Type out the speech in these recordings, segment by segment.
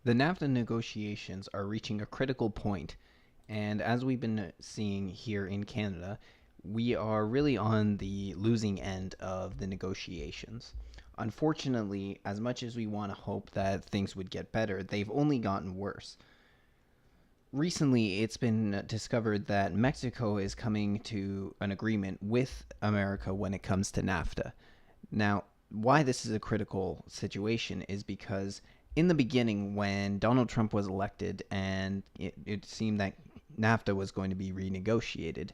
The Nafta negotiations are reaching a critical point, and as we've been seeing here in Canada, we are really on the losing end of the negotiations. Unfortunately, as much as we want to hope that things would get better, they've only gotten worse. Recently, it's been discovered that Mexico is coming to an agreement with America when it comes to NAFTA. Now, why this is a critical situation is because in the beginning, when Donald Trump was elected and it seemed that NAFTA was going to be renegotiated,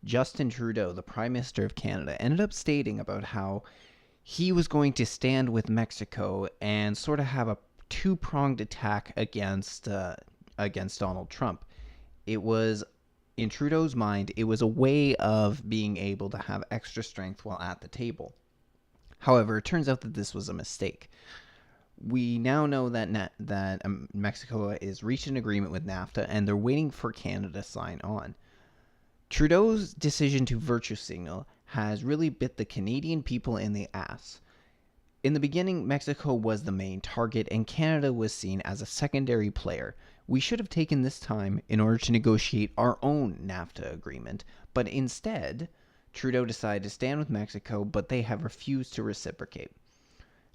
Justin Trudeau, the Prime Minister of Canada, ended up stating about how he was going to stand with Mexico and sort of have a two-pronged attack against Donald Trump. It was in Trudeau's mind, it was a way of being able to have extra strength while at the table. However, it turns out that this was a mistake. We now know that Mexico is reached an agreement with NAFTA, and they're waiting for Canada to sign on. Trudeau's decision to virtue signal has really bit the Canadian people in the ass. In the beginning, Mexico was the main target, and Canada was seen as a secondary player. We should have taken this time in order to negotiate our own NAFTA agreement, but instead, Trudeau decided to stand with Mexico, but they have refused to reciprocate.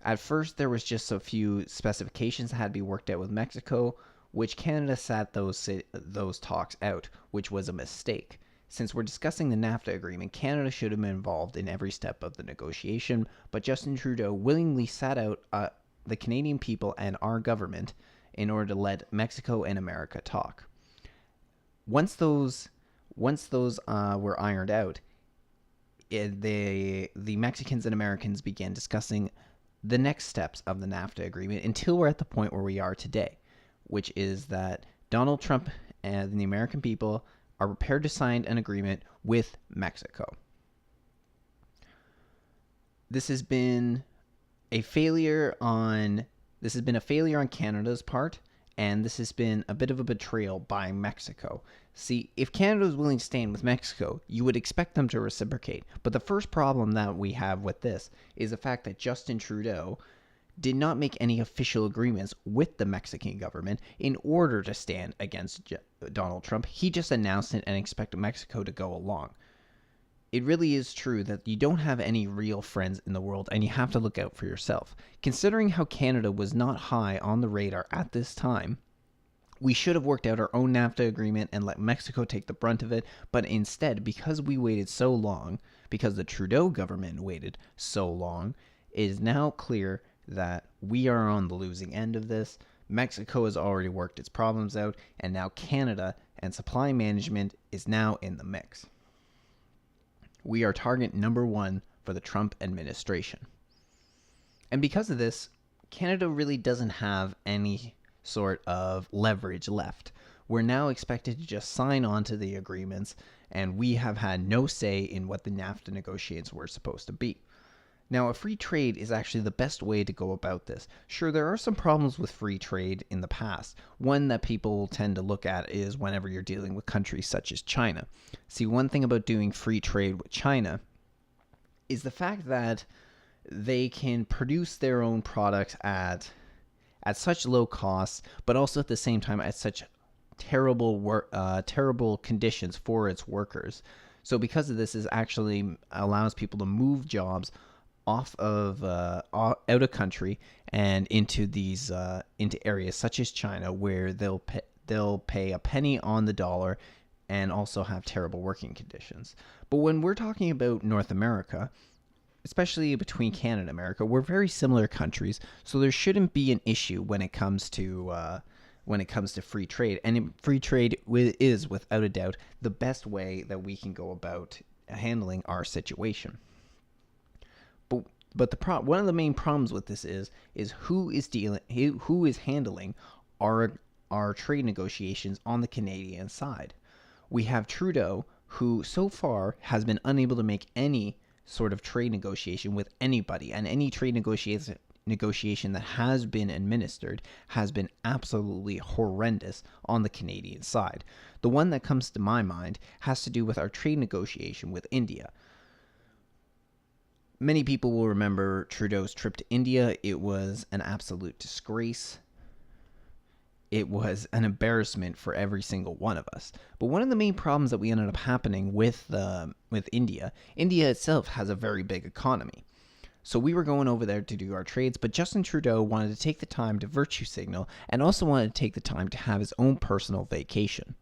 At first, there was just a few specifications that had to be worked out with Mexico, which Canada sat those talks out, which was a mistake. Since we're discussing the NAFTA agreement, Canada should have been involved in every step of the negotiation, but Justin Trudeau willingly sat out the Canadian people and our government in order to let Mexico and America talk. Once those were ironed out, the Mexicans and Americans began discussing the next steps of the NAFTA agreement until we're at the point where we are today, which is that Donald Trump and the American people are prepared to sign an agreement with Mexico. This has been a failure on Canada's part, and this has been a bit of a betrayal by Mexico. See, if Canada was willing to stand with Mexico, you would expect them to reciprocate. But the first problem that we have with this is the fact that Justin Trudeau did not make any official agreements with the Mexican government in order to stand against Donald Trump. He just announced it and expected Mexico to go along. It really is true that you don't have any real friends in the world, and you have to look out for yourself. Considering how Canada was not high on the radar at this time, we should have worked out our own NAFTA agreement and let Mexico take the brunt of it, but instead, because we waited so long, because the Trudeau government waited so long, it is now clear that we are on the losing end of this. Mexico has already worked its problems out, and now Canada and supply management is now in the mix. We are target number one for the Trump administration. And because of this, Canada really doesn't have any sort of leverage left. We're now expected to just sign on to the agreements, and we have had no say in what the NAFTA negotiations were supposed to be. Now, a free trade is actually the best way to go about this. Sure, there are some problems with free trade in the past. One that people tend to look at is whenever you're dealing with countries such as China. See, one thing about doing free trade with China is the fact that they can produce their own products at such low costs, but also at the same time at such terrible conditions for its workers. So because of this, it actually allows people to move jobs out of country and into into areas such as China, where they'll pay a penny on the dollar and also have terrible working conditions. But when we're talking about North America, especially between Canada and America, we're very similar countries, so there shouldn't be an issue when it comes to free trade. And free trade is, without a doubt, the best way that we can go about handling our situation. But one of the main problems with this is who is handling our trade negotiations on the Canadian side. We have Trudeau, who so far has been unable to make any sort of trade negotiation with anybody, and any trade negotiation that has been administered has been absolutely horrendous on the Canadian side. The one that comes to my mind has to do with our trade negotiation with India. Many people will remember Trudeau's trip to India. It was an absolute disgrace. it was an embarrassment for every single one of us. But one of the main problems that we ended up happening with India itself has a very big economy. So we were going over there to do our trades, but Justin Trudeau wanted to take the time to virtue signal and also wanted to take the time to have his own personal vacation.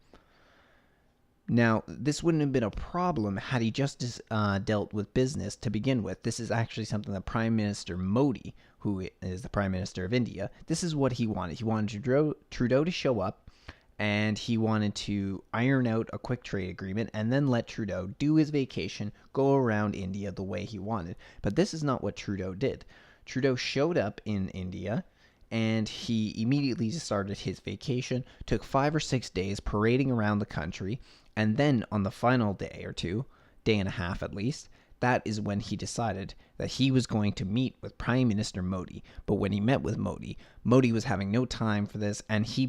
Now, this wouldn't have been a problem had he just dealt with business to begin with. This is actually something that Prime Minister Modi, who is the Prime Minister of India, this is what he wanted. He wanted Trudeau to show up, and he wanted to iron out a quick trade agreement and then let Trudeau do his vacation, go around India the way he wanted. But this is not what Trudeau did. Trudeau showed up in India, and he immediately started his vacation, took 5 or 6 days parading around the country, and then on the final day or two, day and a half at least, that is when he decided that he was going to meet with Prime Minister Modi. But when he met with Modi, Modi was having no time for this, and he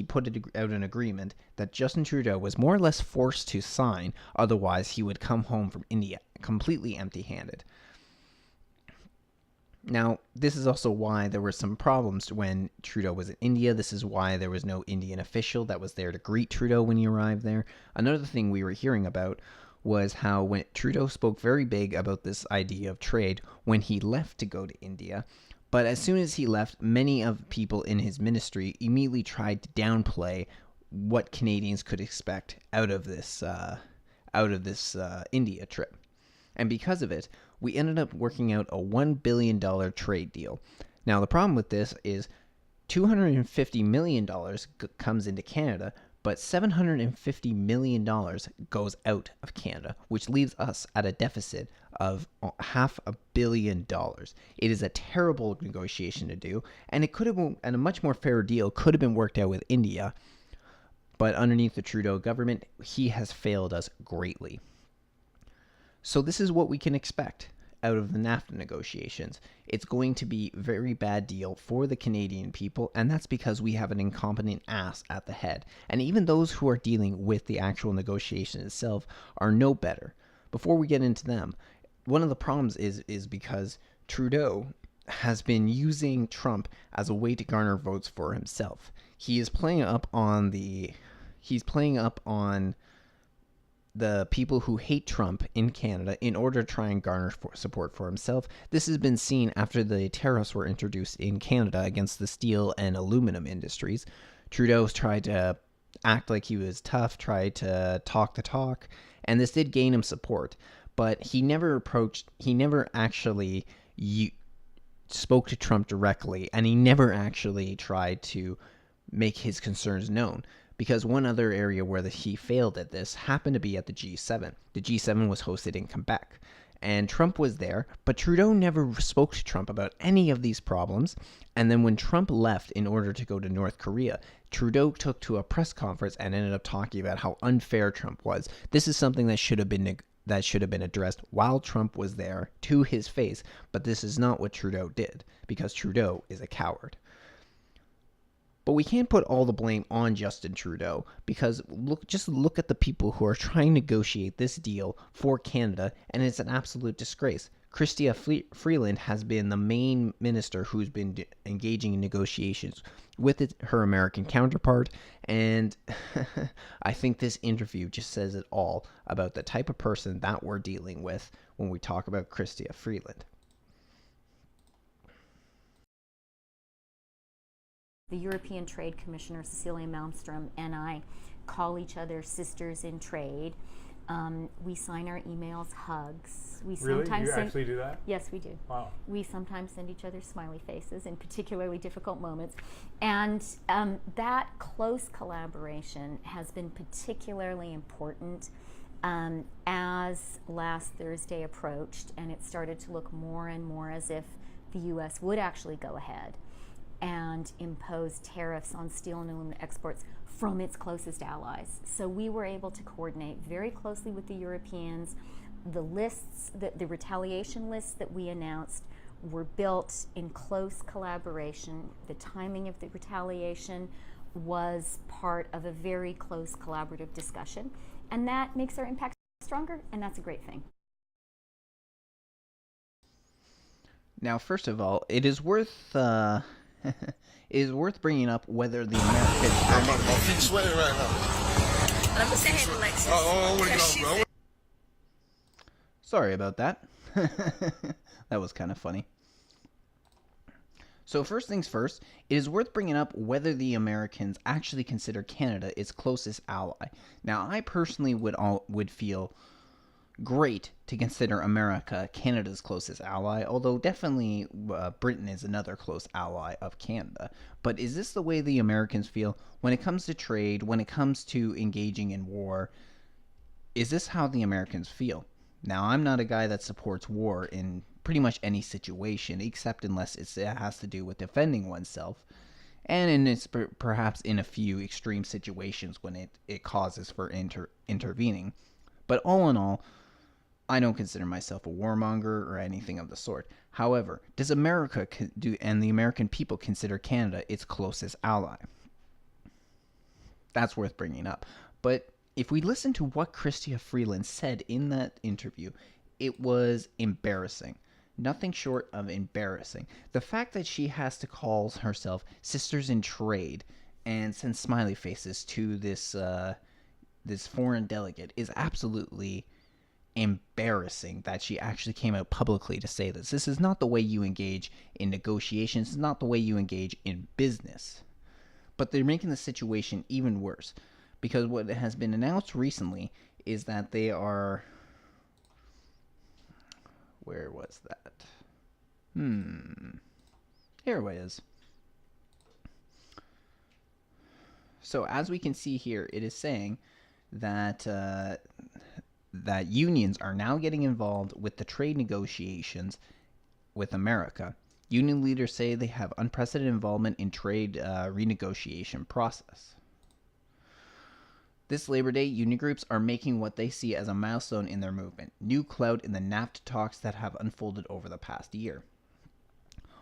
put out an agreement that Justin Trudeau was more or less forced to sign, otherwise he would come home from India completely empty-handed. Now, this is also why there were some problems when Trudeau was in India. This is why there was no Indian official that was there to greet Trudeau when he arrived there. Another thing we were hearing about was how when Trudeau spoke very big about this idea of trade when he left to go to India, but as soon as he left, many of people in his ministry immediately tried to downplay what Canadians could expect out of this India trip. And because of it, we ended up working out a $1 billion trade deal. Now, the problem with this is $250 million comes into Canada, but $750 million goes out of Canada, which leaves us at a deficit of $500 million. It is a terrible negotiation to do, and it could have been, and a much more fair deal could have been worked out with India, but underneath the Trudeau government, he has failed us greatly. So this is what we can expect out of the Nafta negotiations. It's going to be a very bad deal for the Canadian people, and that's because we have an incompetent ass at the head. And even those who are dealing with the actual negotiation itself are no better. Before we get into them, one of the problems is because Trudeau has been using Trump as a way to garner votes for himself. He's playing up on the people who hate Trump in Canada in order to try and garner support for himself. This has been seen after the tariffs were introduced in Canada against the steel and aluminum industries. Trudeau's tried to act like he was tough, tried to talk the talk, and this did gain him support. But he never actually spoke to Trump directly, and he never actually tried to make his concerns known. Because one other area where he failed at this happened to be at the G7. The G7 was hosted in Quebec, and Trump was there, but Trudeau never spoke to Trump about any of these problems. And then when Trump left in order to go to North Korea, Trudeau took to a press conference and ended up talking about how unfair Trump was. This is something that should have been addressed while Trump was there to his face, but this is not what Trudeau did, because Trudeau is a coward. But we can't put all the blame on Justin Trudeau, because look at the people who are trying to negotiate this deal for Canada, and it's an absolute disgrace. Chrystia Freeland has been the main minister who's been engaging in negotiations with her American counterpart, and I think this interview just says it all about the type of person that we're dealing with when we talk about Chrystia Freeland. The European Trade Commissioner, Cecilia Malmström, and I call each other sisters in trade. We sign our emails hugs. We sometimes actually do that? Yes, we do. Wow. We sometimes send each other smiley faces in particularly difficult moments. And that close collaboration has been particularly important as last Thursday approached, and it started to look more and more as if the U.S. would actually go ahead and impose tariffs on steel and aluminum exports from its closest allies. So we were able to coordinate very closely with the Europeans. The lists, the retaliation lists that we announced were built in close collaboration. The timing of the retaliation was part of a very close collaborative discussion, and that makes our impact stronger, and that's a great thing. Now, first of all, it is worth It is worth bringing up whether the Americans My feet sweating right now. Let me say hey to Alexis. I want to get off, bro. Sorry about that. That was kind of funny. So first things first, it is worth bringing up whether the Americans actually consider Canada its closest ally. Now, I personally would feel great to consider America Canada's closest ally, although definitely Britain is another close ally of Canada. But is this the way the Americans feel when it comes to trade, when it comes to engaging in war? Is this how the Americans feel? Now, I'm not a guy that supports war in pretty much any situation, except unless it has to do with defending oneself, and perhaps in a few extreme situations when it causes for intervening. But all in all, I don't consider myself a warmonger or anything of the sort. However, does America and the American people consider Canada its closest ally? That's worth bringing up. But if we listen to what Chrystia Freeland said in that interview, it was embarrassing. Nothing short of embarrassing. The fact that she has to call herself Sisters in Trade and send smiley faces to this foreign delegate is absolutely embarrassing. That she actually came out publicly to say this. This is not the way you engage in negotiations. It's not the way you engage in business. But they're making the situation even worse, because what has been announced recently is that they are... Where was that? Here it is. So as we can see here, it is saying that that unions are now getting involved with the trade negotiations with America. Union leaders say they have unprecedented involvement in trade renegotiation process. This Labor Day, union groups are making what they see as a milestone in their movement, new clout in the Nafta talks that have unfolded over the past year.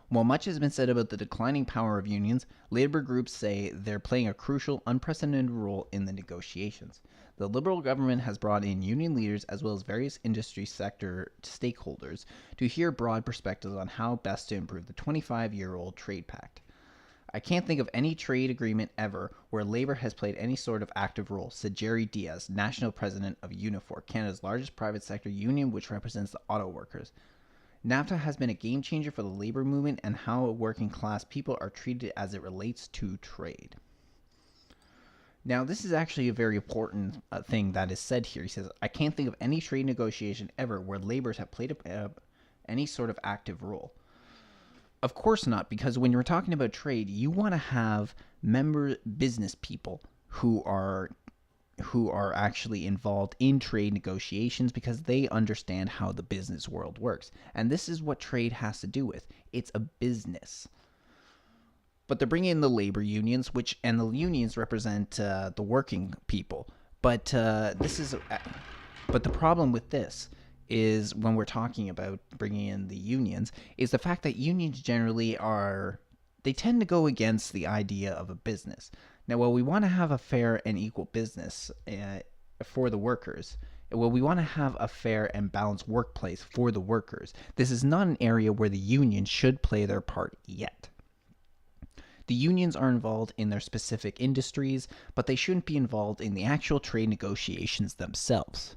While much has been said about the declining power of unions, labor groups say they're playing a crucial, unprecedented role in the negotiations. The Liberal government has brought in union leaders as well as various industry sector stakeholders to hear broad perspectives on how best to improve the 25-year-old trade pact. I can't think of any trade agreement ever where Labour has played any sort of active role, said Jerry Diaz, national president of Unifor, Canada's largest private sector union which represents the auto workers. NAFTA has been a game changer for the labor movement and how working class people are treated as it relates to trade. Now, this is actually a very important thing that is said here. He says, I can't think of any trade negotiation ever where laborers have played any sort of active role. Of course not, because when you're talking about trade, you want to have member business people who are actually involved in trade negotiations because they understand how the business world works. And this is what trade has to do with. It's a business. But they're bringing in the labor unions, and the unions represent the working people. But but the problem with this is when we're talking about bringing in the unions is the fact that unions generally they tend to go against the idea of a business. Now, while we want to have a fair and equal business for the workers, well, we want to have a fair and balanced workplace for the workers. This is not an area where the unions should play their part yet. The unions are involved in their specific industries, but they shouldn't be involved in the actual trade negotiations themselves.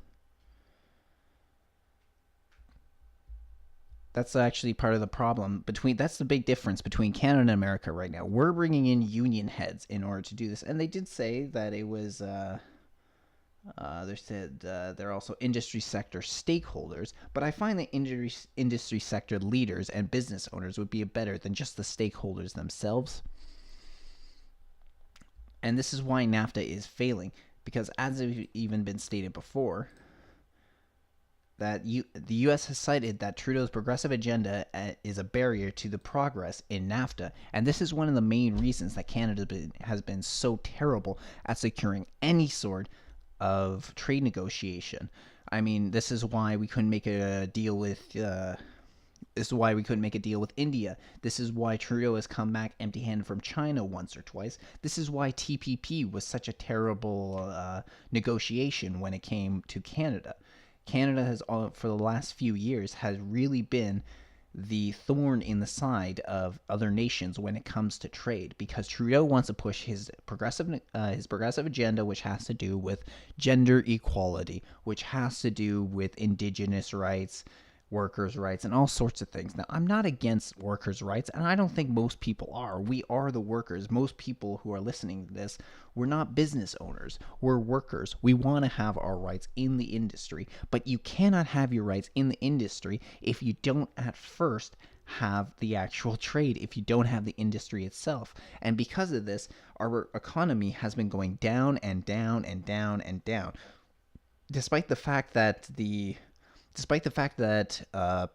That's actually part of the problem that's the big difference between Canada and America right now. We're bringing in union heads in order to do this, and they did say that it was they said they're also industry sector stakeholders, but I find that industry sector leaders and business owners would be better than just the stakeholders themselves. And this is why NAFTA is failing, because as has even been stated before, that the U.S. has cited that Trudeau's progressive agenda is a barrier to the progress in NAFTA, and this is one of the main reasons that Canada has been so terrible at securing any sort of trade negotiation. I mean, this is why we couldn't make a deal with India. This is why Trudeau has come back empty-handed from China once or twice. This is why TPP was such a terrible negotiation when it came to Canada. Canada has, for the last few years, has really been the thorn in the side of other nations when it comes to trade, because Trudeau wants to push his progressive agenda, which has to do with gender equality, which has to do with indigenous rights, workers' rights, and all sorts of things. Now, I'm not against workers' rights, and I don't think most people are. We are the workers. Most people who are listening to this, we're not business owners. We're workers. We want to have our rights in the industry, but you cannot have your rights in the industry if you don't at first have the actual trade, if you don't have the industry itself. And because of this, our economy has been going down and down and down and down, despite the fact that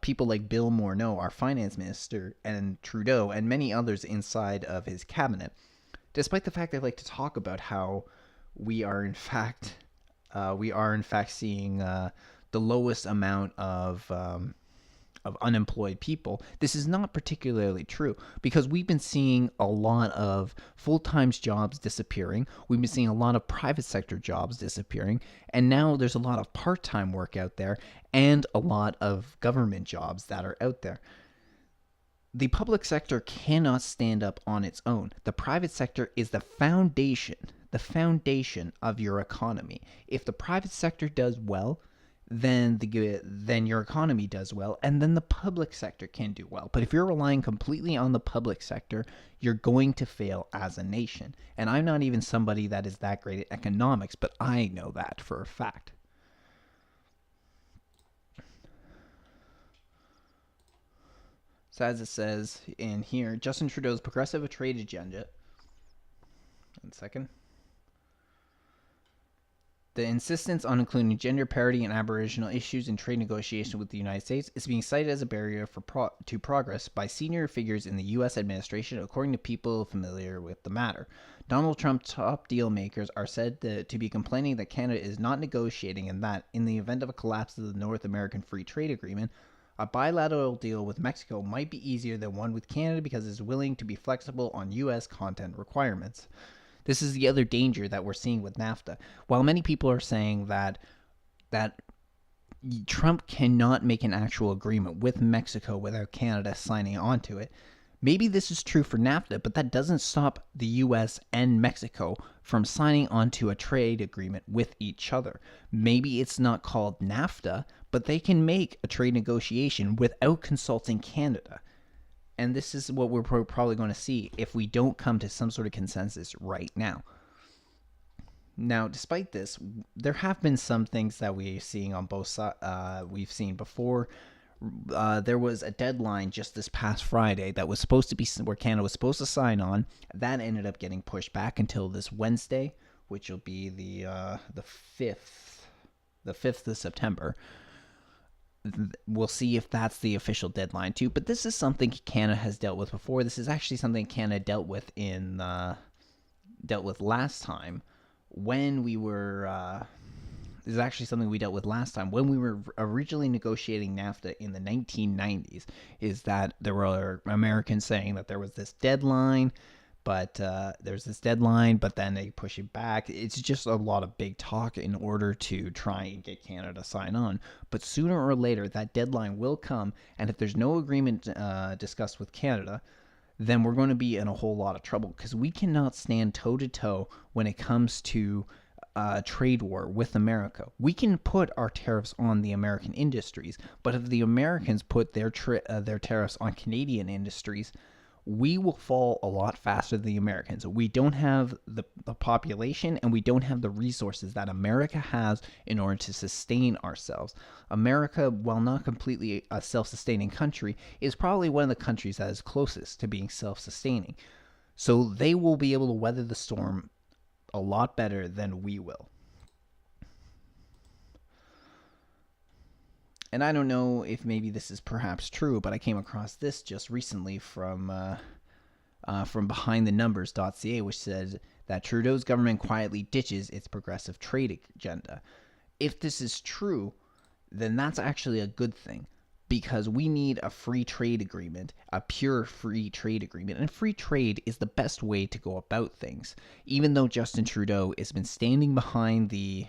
people like Bill Morneau, our finance minister, and Trudeau, and many others inside of his cabinet, despite the fact they like to talk about how we are in fact seeing the lowest amount of unemployed people, this is not particularly true, because we've been seeing a lot of full-time jobs disappearing. We've been seeing a lot of private sector jobs disappearing, and now there's a lot of part-time work out there and a lot of government jobs that are out there. The public sector cannot stand up on its own. The private sector is the foundation of your economy. If the private sector does well, then your economy does well, and then the public sector can do well. But if you're relying completely on the public sector, you're going to fail as a nation. And I'm not even somebody that is that great at economics, but I know that for a fact. So as it says in here, Justin Trudeau's progressive trade agenda. 1 second. The insistence on including gender parity and Aboriginal issues in trade negotiations with the United States is being cited as a barrier to progress by senior figures in the U.S. administration, according to people familiar with the matter. Donald Trump's top deal makers are said to be complaining that Canada is not negotiating, and that, in the event of a collapse of the North American Free Trade Agreement, a bilateral deal with Mexico might be easier than one with Canada because it is willing to be flexible on U.S. content requirements. This is the other danger that we're seeing with NAFTA. While many people are saying that Trump cannot make an actual agreement with Mexico without Canada signing onto it, maybe this is true for NAFTA, but that doesn't stop the U.S. and Mexico from signing onto a trade agreement with each other. Maybe it's not called NAFTA, but they can make a trade negotiation without consulting Canada. And this is what we're probably going to see if we don't come to some sort of consensus right now. Now, despite this, there have been some things that we're seeing on both sides. We've seen before. There was a deadline just this past Friday that was supposed to be where Canada was supposed to sign on. That ended up getting pushed back until this Wednesday, which will be the 5th of September. We'll see if that's the official deadline too. But this is something Canada has dealt with before. This is actually something Canada dealt with last time when we were. This is actually something we dealt with last time when we were originally negotiating NAFTA in the 1990s. Is that there were Americans saying that there was this deadline, but then they push it back. It's just a lot of big talk in order to try and get Canada to sign on. But sooner or later, that deadline will come, and if there's no agreement discussed with Canada, then we're going to be in a whole lot of trouble, because we cannot stand toe-to-toe when it comes to trade war with America. We can put our tariffs on the American industries, but if the Americans put their tariffs on Canadian industries, we will fall a lot faster than the Americans. We don't have the population, and we don't have the resources that America has in order to sustain ourselves. America, while not completely a self-sustaining country, is probably one of the countries that is closest to being self-sustaining. So they will be able to weather the storm a lot better than we will. And I don't know if maybe this is perhaps true, but I came across this just recently from BehindTheNumbers.ca, which says that Trudeau's government quietly ditches its progressive trade agenda. If this is true, then that's actually a good thing, because we need a free trade agreement, a pure free trade agreement, and free trade is the best way to go about things. Even though Justin Trudeau has been standing behind the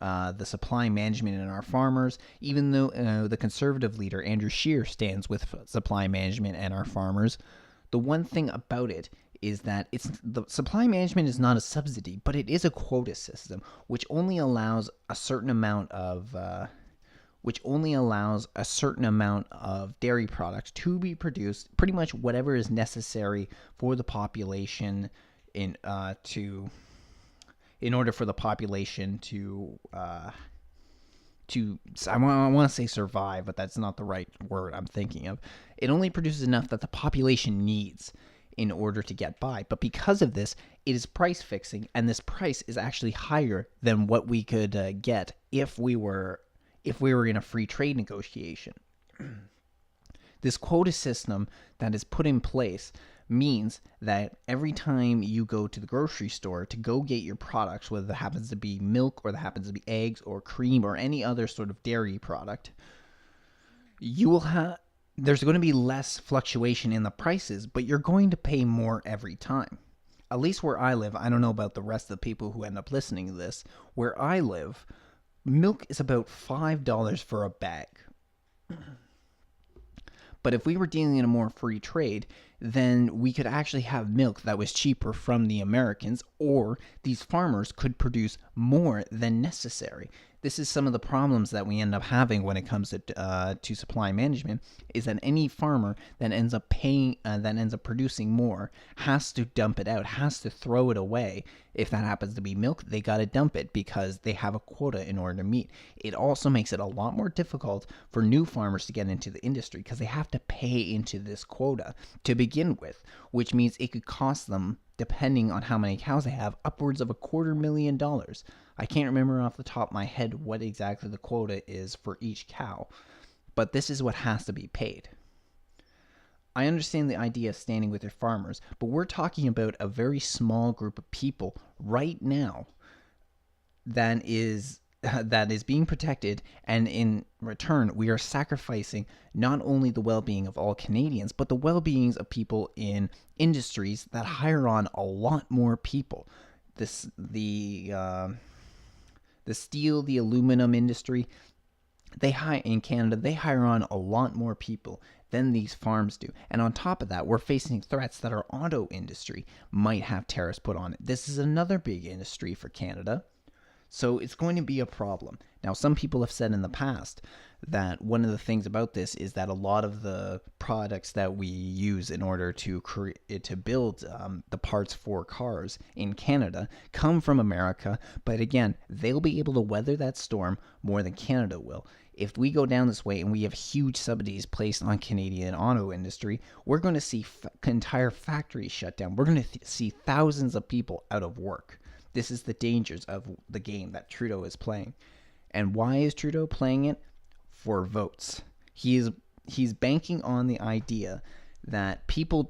the supply management and our farmers, even though the conservative leader, Andrew Scheer, stands with supply management and our farmers. The one thing about it is that the supply management is not a subsidy, but it is a quota system, which only allows a certain amount of dairy products to be produced, pretty much whatever is necessary for the population in order for the population to I want to say survive, but that's not the right word I'm thinking of. It only produces enough that the population needs in order to get by. But because of this, it is price fixing, and this price is actually higher than what we could get if we were in a free trade negotiation. This quota system that is put in place means that every time you go to the grocery store to go get your products, whether that happens to be milk or that happens to be eggs or cream or any other sort of dairy product, there's going to be less fluctuation in the prices, but you're going to pay more every time. At least where I live, I don't know about the rest of the people who end up listening to this. Where I live, milk is about $5 for a bag. But if we were dealing in a more free trade, then we could actually have milk that was cheaper from the Americans, or these farmers could produce more than necessary. This is some of the problems that we end up having when it comes to supply management, is that any farmer that ends up producing more has to dump it out, has to throw it away. If that happens to be milk, they got to dump it because they have a quota in order to meet. It also makes it a lot more difficult for new farmers to get into the industry because they have to pay into this quota to begin with, which means it could cost them, depending on how many cows they have, upwards of $250,000. I can't remember off the top of my head what exactly the quota is for each cow, but this is what has to be paid. I understand the idea of standing with your farmers, but we're talking about a very small group of people right now that is being protected, and in return, we are sacrificing not only the well-being of all Canadians, but the well-beings of people in industries that hire on a lot more people. The steel, the aluminum industry, in Canada, they hire on a lot more people than these farms do. And on top of that, we're facing threats that our auto industry might have tariffs put on it. This is another big industry for Canada. So it's going to be a problem. Now, some people have said in the past that one of the things about this is that a lot of the products that we use in order to build the parts for cars in Canada come from America. But again, they'll be able to weather that storm more than Canada will. If we go down this way and we have huge subsidies placed on Canadian auto industry, we're going to see entire factories shut down. We're going to see thousands of people out of work. This is the dangers of the game that Trudeau is playing. And why is Trudeau playing it? For votes. He's banking on the idea that people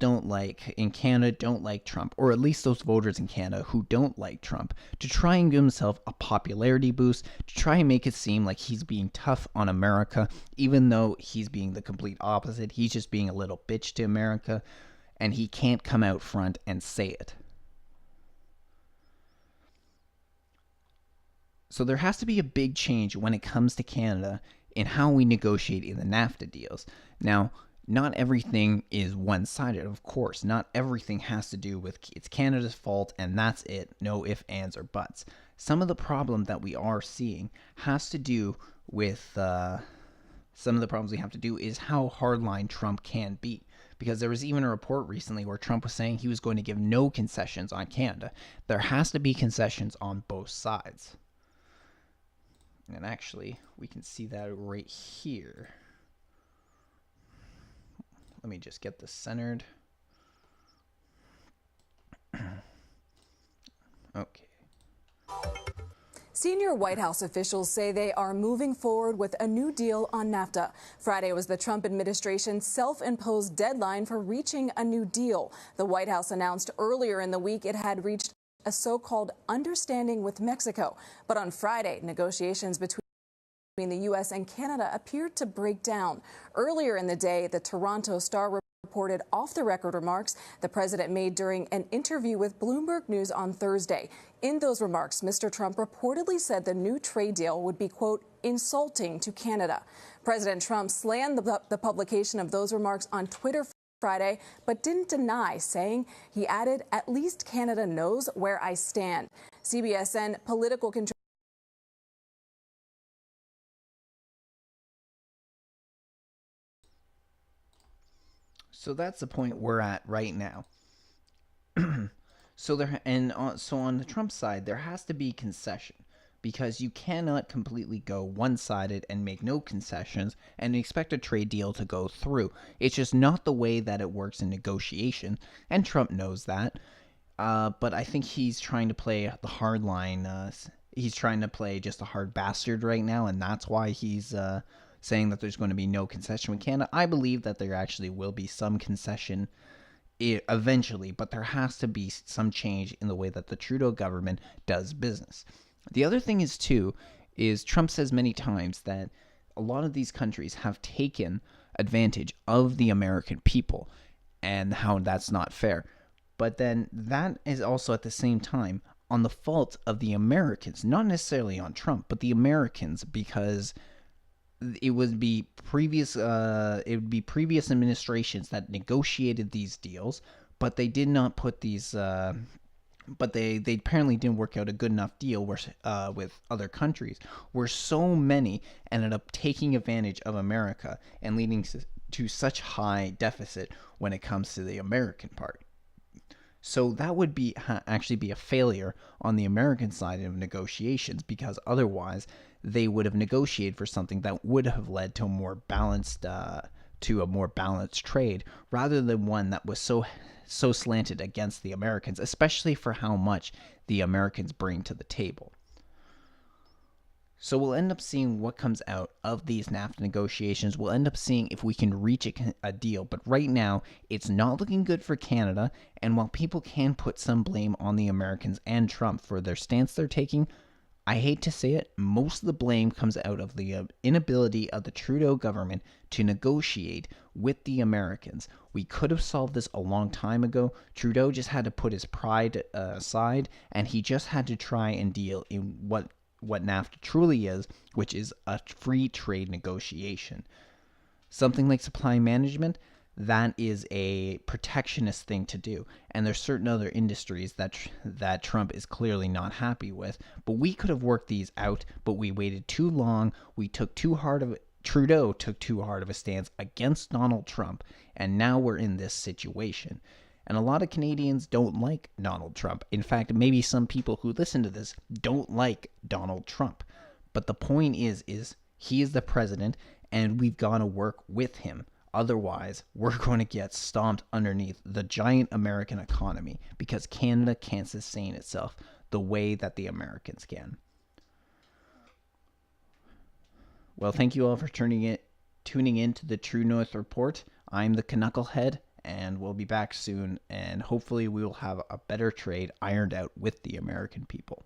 in Canada don't like Trump, or at least those voters in Canada who don't like Trump, to try and give himself a popularity boost, to try and make it seem like he's being tough on America, even though he's being the complete opposite. He's just being a little bitch to America, and he can't come out front and say it. So there has to be a big change when it comes to Canada in how we negotiate in the Nafta deals. Now, not everything is one-sided, of course. Not everything has to do with it's Canada's fault and that's it. No ifs, ands, or buts. Some of the problem that we are seeing has to do with some of the problems we have to do is how hardline Trump can be. Because there was even a report recently where Trump was saying he was going to give no concessions on Canada. There has to be concessions on both sides. And actually, we can see that right here. Let me just get this centered. Okay. Senior White House officials say they are moving forward with a new deal on NAFTA. Friday was the Trump administration's self-imposed deadline for reaching a new deal. The White House announced earlier in the week it had reached a so-called understanding with Mexico. But on Friday, negotiations between the U.S. and Canada appeared to break down. Earlier in the day, the Toronto Star reported off-the-record remarks the president made during an interview with Bloomberg News on Thursday. In those remarks, Mr. Trump reportedly said the new trade deal would be, quote, insulting to Canada. President Trump slammed the publication of those remarks on Twitter Friday, but didn't deny, saying, he added, at least Canada knows where I stand. CBSN political control. So that's the point we're at right now. So on the Trump side, there has to be concession because you cannot completely go one-sided and make no concessions and expect a trade deal to go through. It's just not the way that it works in negotiation, and Trump knows that. But I think he's trying to play the hard line. He's trying to play just a hard bastard right now, and that's why he's saying that there's going to be no concession with Canada. I believe that there actually will be some concession eventually, but there has to be some change in the way that the Trudeau government does business. The other thing is Trump says many times that a lot of these countries have taken advantage of the American people and how that's not fair. But then that is also at the same time on the fault of the Americans, not necessarily on Trump, but the Americans, because it would be previous administrations that negotiated these deals, but they did not put these but they apparently didn't work out a good enough deal with other countries, where so many ended up taking advantage of America and leading to such high deficit when it comes to the American part. So that would actually be a failure on the American side of negotiations, because otherwise they would have negotiated for something that would have led to a more balanced trade, rather than one that was so slanted against the Americans, especially for how much the Americans bring to the table. So we'll end up seeing what comes out of these NAFTA negotiations. We'll end up seeing if we can reach a deal. But right now, it's not looking good for Canada. And while people can put some blame on the Americans and Trump for their stance they're taking, I hate to say it, most of the blame comes out of the inability of the Trudeau government to negotiate with the Americans. We could have solved this a long time ago. Trudeau just had to put his pride aside, and he just had to try and deal in what NAFTA truly is, which is a free trade negotiation. Something like supply management, that is a protectionist thing to do. And there's certain other industries that Trump is clearly not happy with. But we could have worked these out, but we waited too long. Trudeau took too hard of a stance against Donald Trump, and now we're in this situation. And a lot of Canadians don't like Donald Trump. In fact, maybe some people who listen to this don't like Donald Trump. But the point is he is the president, and we've got to work with him. Otherwise, we're going to get stomped underneath the giant American economy, because Canada can't sustain itself the way that the Americans can. Well, thank you all for tuning in to the True North Report. I'm the Knucklehead, and we'll be back soon, and hopefully we will have a better trade ironed out with the American people.